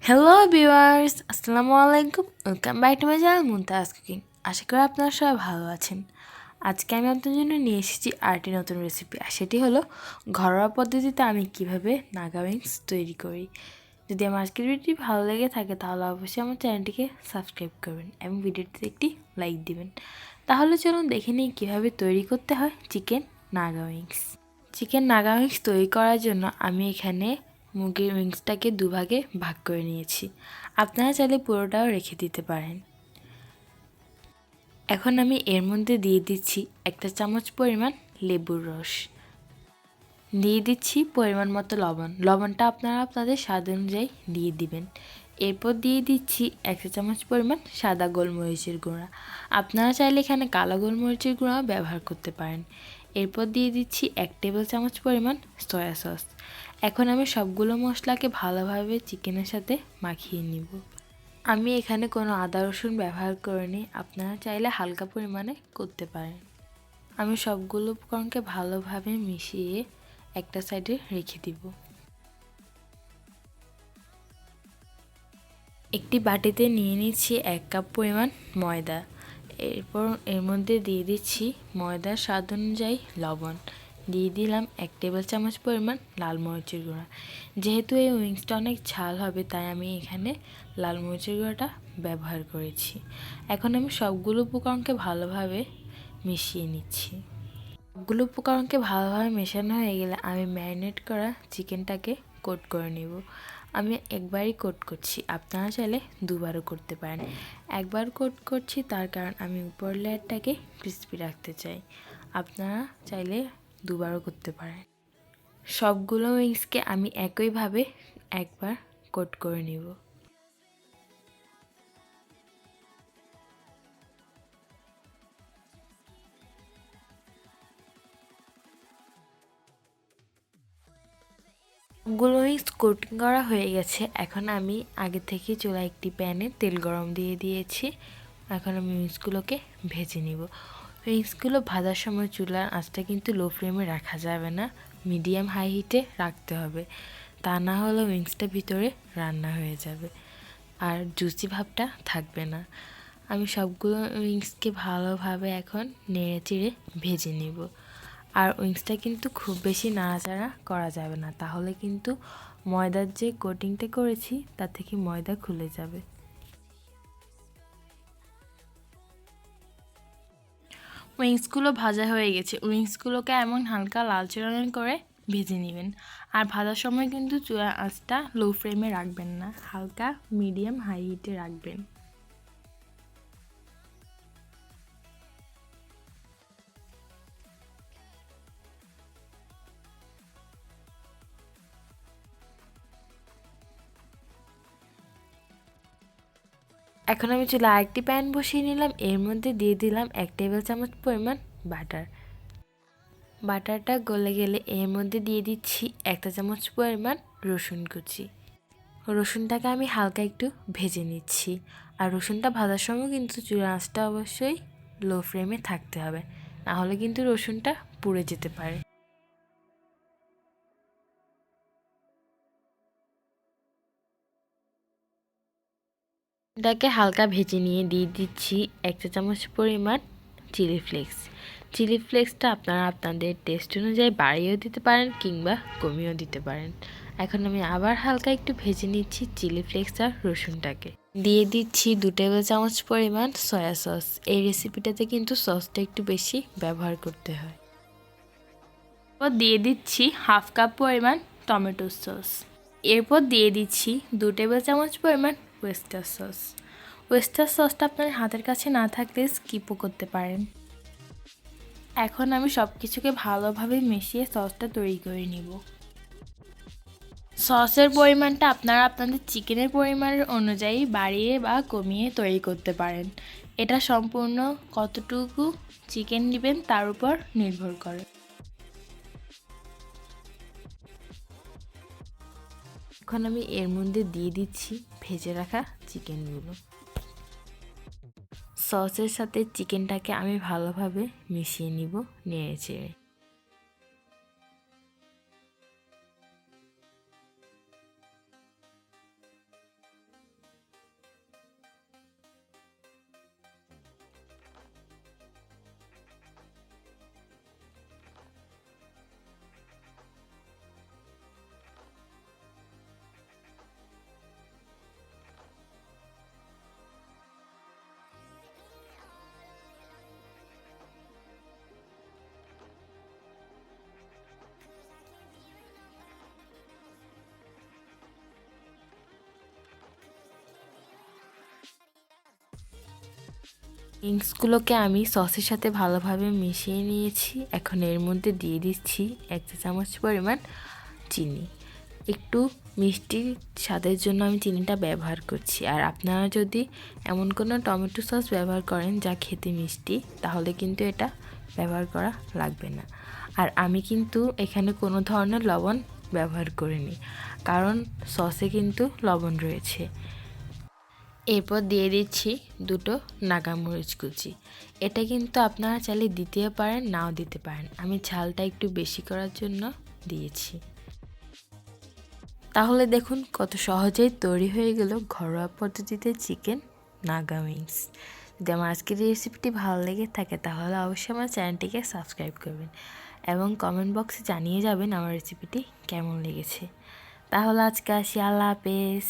Hello viewers, আসসালামু আলাইকুম। Welcome back to my channel Muntaz cooking. আশা করি আপনারা সবাই ভালো আছেন। আজকে আমি আপনাদের জন্য নিয়ে এসেছি আরেকটি নতুন রেসিপি, আর সেটি হলো ঘরোয়া পদ্ধতিতে আমি কিভাবে নাগা উইংস তৈরি করি। যদি আমার আজকের ভিডিওটি ভালো লেগে থাকে তাহলে অবশ্যই আমার চ্যানেলটিকে সাবস্ক্রাইব করবেন এবং ভিডিওটিতে একটি লাইক দিবেন। তাহলে চলুন দেখে নিই কীভাবে তৈরি করতে হয় chicken Naga wings. Chicken Naga wings তৈরি করার জন্য আমি এখানে মুরগির উইংসটাকে দুভাগে ভাগ করে নিয়েছি। আপনারা চাইলে পুরোটাও রেখে দিতে পারেন। এখন আমি এর মধ্যে দিয়ে দিচ্ছি 1 চামচ পরিমাণ লেবুর রস, দিয়ে দিচ্ছি পরিমাণ মতো লবণটা আপনারা আপনাদের স্বাদ অনুযায়ী দিয়ে দিবেন। এরপর দিয়ে দিচ্ছি 1 চামচ পরিমাণ সাদা গোলমরিচের গুঁড়া, আপনারা চাইলে এখানে কালো গোলমরিচের গুঁড়াও ব্যবহার করতে পারেন। এরপর দিয়ে দিচ্ছি 1 টেবিল চামচ পরিমাণ সয়া সস। এখন আমি সবগুলো মশলাকে ভালোভাবে চিকেনের সাথে মাখিয়ে নিব। আমি এখানে কোনো আদা রসুন ব্যবহার করিনি, আপনারা চাইলে হালকা পরিমাণে করতে পারেন। আমি সবগুলো উপকরণকে ভালোভাবে মিশিয়ে একটা সাইডে রেখে দিব। একটি বাটিতে নিয়ে নিচ্ছি 1 কাপ পরিমাণ ময়দা। এরপর এর মধ্যে দিয়ে দিচ্ছি ময়দার স্বাদ অনুযায়ী লবণ, দিয়ে দিলাম 1 টেবিল চামচ পরিমাণ লাল মরিচের গুঁড়া। যেহেতু এই উইংসটা অনেক ঝাল হবে তাই আমি এখানে লাল মরিচের গুঁড়াটা ব্যবহার করেছি। এখন আমি সবগুলো উপকরণকে ভালোভাবে মিশিয়ে নিচ্ছি। সবগুলো উপকরণকে ভালোভাবে মেশানো হয়ে গেলে আমি ম্যারিনেট করা চিকেনটাকে কোট করে নেব। আমি একবারই কোট করছি, আপনারা চাইলে দুবারও করতে পারেন। একবার কোট করছি তার কারণ আমি উপর লেয়ারটাকে ক্রিস্পি রাখতে চাই, আপনারা চাইলে দুবারও করতে পারেন। সবগুলো উইংসকে আমি একইভাবে একবার কোট করে নেব। সবগুলো উইংস কোটিং করা হয়ে গেছে। এখন আমি আগে থেকে চুলায় একটি প্যানে তেল গরম দিয়ে দিয়েছি। এখন আমি উইংসগুলোকে ভেজে নিব। উইংসগুলো ভাজার সময় চুলার আঁচটা কিন্তু লো ফ্লেমে রাখা যাবে না, মিডিয়াম হাই হিটে রাখতে হবে, তা না হলে উইংসটা ভিতরে রান্না হয়ে যাবে আর জুসি ভাবটা থাকবে না। আমি সবগুলো উইংসকে ভালোভাবে এখন নেড়ে চেড়ে ভেজে নিব। আর উইংসটা কিন্তু খুব বেশি নাড়াচাড়া করা যাবে না, তাহলে কিন্তু ময়দার যে কোটিংটা করেছি তার থেকে ময়দা খুলে যাবে। উইংসগুলো ভাজা হয়ে গেছে। উইংসগুলোকে এমন হালকা লালচে রঙের করে ভেজে নেবেন। আর ভাজার সময় কিন্তু চুলার আঁচটা লো ফ্লেমে রাখবেন না, হালকা মিডিয়াম হাই হিটে রাখবেন। এখন আমি চুলা আরেকটি প্যান বসিয়ে নিলাম। এর মধ্যে দিয়ে দিলাম 1 টেবিল চামচ পরিমাণ বাটার। বাটারটা গলে গেলে এর মধ্যে দিয়ে দিচ্ছি 1 চামচ পরিমাণ রসুন কুচি। রসুনটাকে আমি হালকা একটু ভেজে নিচ্ছি। আর রসুনটা ভাজার সময় কিন্তু চুলার আঁচটা অবশ্যই লো ফ্লেমে থাকতে হবে, না হলে কিন্তু রসুনটা পুড়ে যেতে পারে। এটাকে হালকা ভেজে নিয়ে দিয়ে দিচ্ছি 1 চামচ পরিমাণ চিলি ফ্লেক্স। চিলি ফ্লেক্সটা আপনারা আপনাদের টেস্ট অনুযায়ী বাড়িয়েও দিতে পারেন কিংবা কমিয়েও দিতে পারেন। এখন আমি আবার হালকা একটু ভেজে নিচ্ছি চিলি ফ্লেক্স আর রসুনটাকে। দিয়ে দিচ্ছি 2 টেবিল চামচ পরিমাণ সয়া সস। এই রেসিপিটাতে কিন্তু সসটা একটু বেশি ব্যবহার করতে হয়। এরপর দিয়ে দিচ্ছি 1/2 কাপ পরিমাণ টমেটো সস। এরপর দিয়ে দিচ্ছি 2 টেবিল চামচ পরিমাণ ওয়েস্টার সস। ওয়েস্টার সসটা আপনার হাতের কাছে না থাকলে স্কিপও করতে পারেন। এখন আমি সব কিছুকে ভালোভাবে মিশিয়ে সসটা তৈরি করে নিব। সসের পরিমাণটা আপনারা আপনাদের চিকেনের পরিমাণের অনুযায়ী বাড়িয়ে বা কমিয়ে তৈরি করতে পারেন। এটা সম্পূর্ণ কতটুকু চিকেন নেবেন তার উপর নির্ভর করে। এখন আমি এর মধ্যে দিয়ে দিচ্ছি ভেজে রাখা চিকেনগুলো। সসের সাথে চিকেনটাকে আমি ভালোভাবে মিশিয়ে নিব নেড়ে চেড়ে। উইংসগুলোকে আমি সসের সাথে ভালোভাবে মিশিয়ে নিয়েছি। এখন এর মধ্যে দিয়ে দিচ্ছি 1 চা চামচ পরিমাণ চিনি। একটু মিষ্টি স্বাদের জন্য আমি চিনিটা ব্যবহার করছি। আর আপনারা যদি এমন কোনো টমেটো সস ব্যবহার করেন যা খেতে মিষ্টি, তাহলে কিন্তু এটা ব্যবহার করা লাগবে না। আর আমি কিন্তু এখানে কোনো ধরনের লবণ ব্যবহার করিনি, কারণ সসে কিন্তু লবণ রয়েছে। এরপর দিয়ে দিচ্ছি 2টো নাগা মরিচ কুচি। এটা কিন্তু আপনারা চাইলে দিতে পারেন, নাও দিতে পারেন। আমি ঝালটা একটু বেশি করার জন্য দিয়েছি। তাহলে দেখুন কত সহজেই তৈরি হয়ে গেল ঘরোয়া পদ্ধতিতে চিকেন নাগা উইংস। যদি আমার আজকের এই রেসিপিটি ভালো লেগে থাকে তাহলে অবশ্যই আমার চ্যানেলটিকে সাবস্ক্রাইব করবেন এবং কমেন্ট বক্সে জানিয়ে যাবেন আমার রেসিপিটি কেমন লেগেছে। তাহলে আজকে আসি, আল্লাহ হাফেজ।